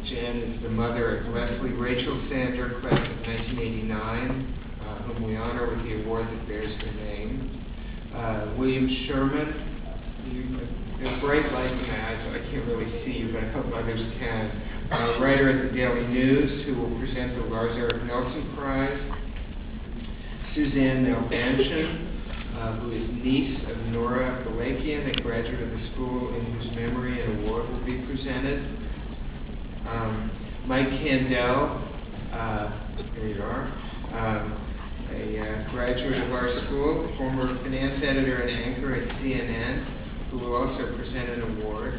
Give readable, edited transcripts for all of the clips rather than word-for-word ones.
Jan is the mother of Leslie Rachel Sander, class of 1989, whom we honor with the award that bears her name. William Sherman, there's bright light in my eyes, so I can't really see you, but I hope others can. Writer at the Daily News, who will present the Lars Eric Nelson Prize. Suzanne Malbanchen, who is niece of Nora Balakian, a graduate of the school in whose memory an award will be presented. Mike Candell, there you are, a graduate of our school, former finance editor and anchor at CNN, who will also present an award.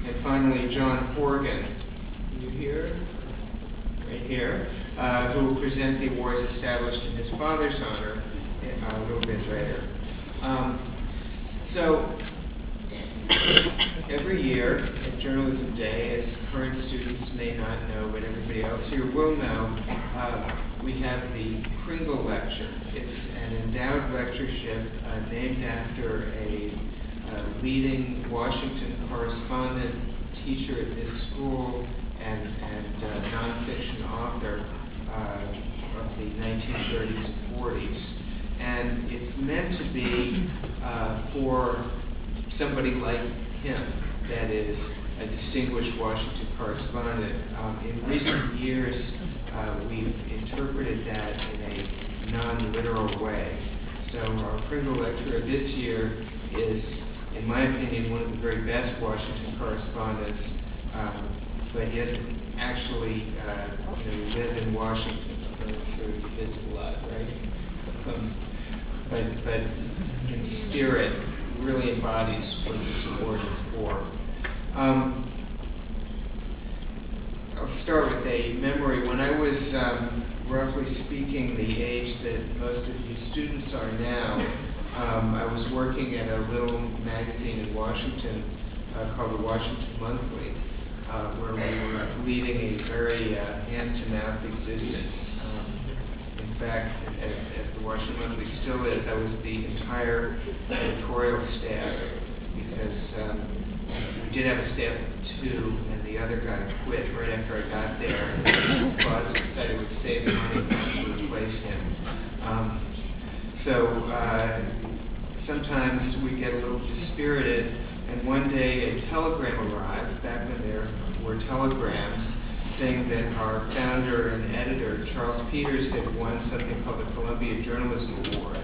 And finally, John Horgan, you here? Right here, who will present the awards established in his father's honor a little bit later. So, every year at Journalism Day, as current students may not know, but everybody else here will know, we have the Pringle Lecture. It's an endowed lectureship named after a leading Washington correspondent, teacher at this school, and nonfiction author of the 1930s and 40s. And it's meant to be for somebody like him, that is, a distinguished Washington correspondent. In recent years, we've interpreted that in a non-literal way. So our Pringle Lecturer this year is, in my opinion, one of the very best Washington correspondents, but he doesn't actually live in Washington, so he visits a lot, right? But in spirit, really embodies what this award is for. I'll start with a memory. When I was, roughly speaking, the age that most of you students are now, I was working at a little magazine in Washington called the Washington Monthly, where we were leading a very hand-to-mouth existence. In fact, as the Washington Monthly still is, I was the entire editorial staff, because we did have a staff of 2, and the other guy quit right after I got there, and the boss decided it would save money to replace him. Sometimes we get a little dispirited, and one day a telegram arrived, back when there were telegrams, saying that our founder and editor, Charles Peters, had won something called the Columbia Journalism Award,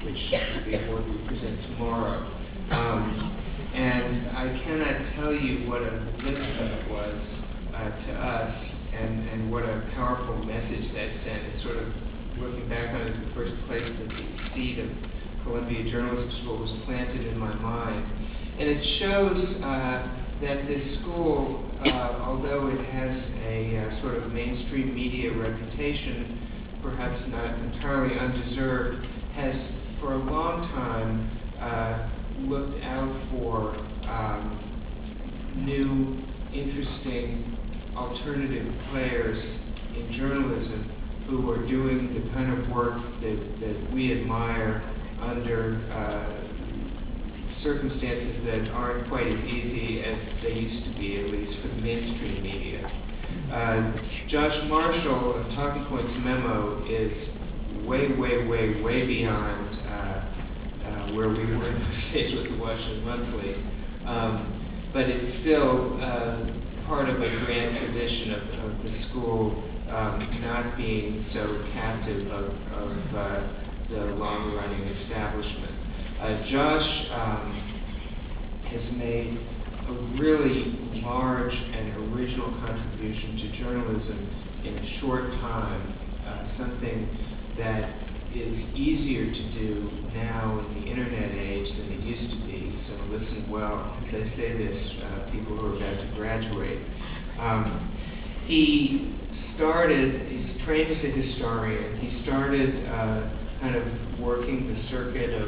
which is the award we present tomorrow. And I cannot tell you what a lift that was to us, and what a powerful message that sent. It's sort of, looking back on it, as the first place that the seed of Columbia Journalism School was planted in my mind. And it shows that this school, although it has a sort of mainstream media reputation, perhaps not entirely undeserved, has for a long time looked out for new, interesting, alternative players in journalism who are doing the kind of work that we admire under circumstances that aren't quite as easy as they used to be, at least for the mainstream media. Josh Marshall of Talking Points Memo is way beyond where we were in the stage with the Washington Monthly. But it's still part of a grand tradition of the school not being so captive of the long-running establishment. Josh has made a really large and original contribution to journalism in a short time, something that is easier to do now in the internet age than it used to be. So listen well as I say this, people who are about to graduate. He's trained as a historian. He started kind of working the circuit of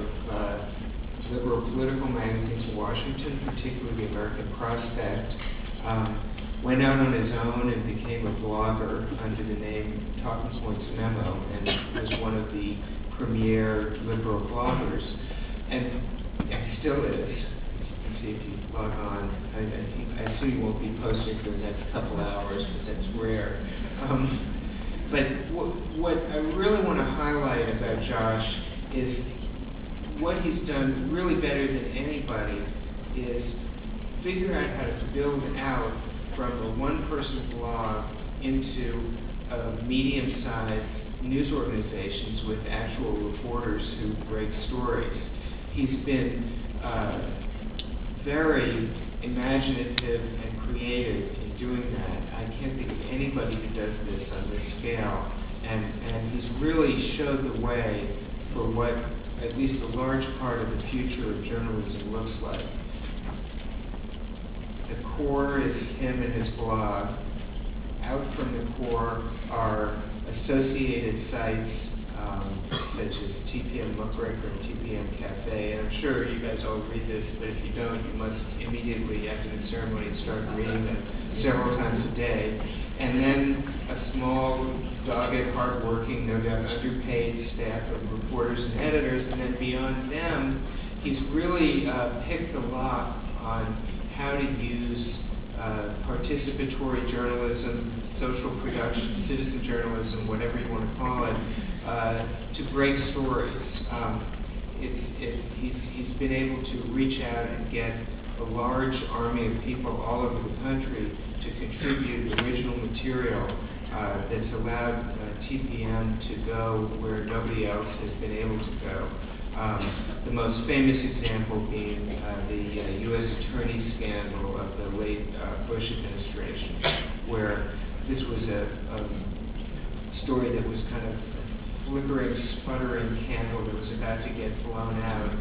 liberal political magazines in Washington, particularly the American Prospect. Went out on his own and became a blogger under the name Talking Points Memo, and was one of the premier liberal bloggers, and still is. In see if you log on. I assume you won't be posting for the next couple hours, but that's rare. But what I really want to highlight about Josh is what he's done really better than anybody is figure out how to build out from a one-person blog into medium-sized news organizations with actual reporters who break stories. He's been very imaginative and creative in doing that. I can't think of anybody who does this on this scale, and he's really showed the way for what at least a large part of the future of journalism looks like. The core is him and his blog. Out from the core are associated sites such as TPM Muckraker and TPM Cafe. And I'm sure you guys all read this, but if you don't, you must immediately after the ceremony start reading them several times a day. And then a small, dogged, hardworking, no doubt underpaid staff of reporters and editors. And then beyond them, he's really picked the lock on how to use participatory journalism, social production, citizen journalism, whatever you want to call it, to break stories. He's been able to reach out and get a large army of people all over the country to contribute original material that's allowed TPM to go where nobody else has been able to go. The most famous example being the U.S. attorney scandal of the late Bush administration, where this was a story that was kind of a flickering, sputtering candle that was about to get blown out,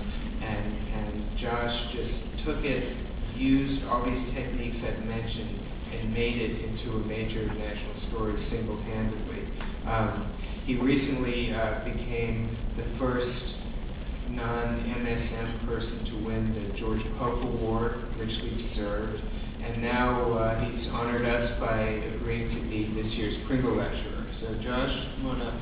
and Josh just took it, used all these techniques I've mentioned, and made it into a major national story single-handedly. He recently became the first non-MSM person to win the George Pope Award, richly deserved, and now he's honored us by agreeing to be this year's Pringle Lecturer. So Josh, come on up.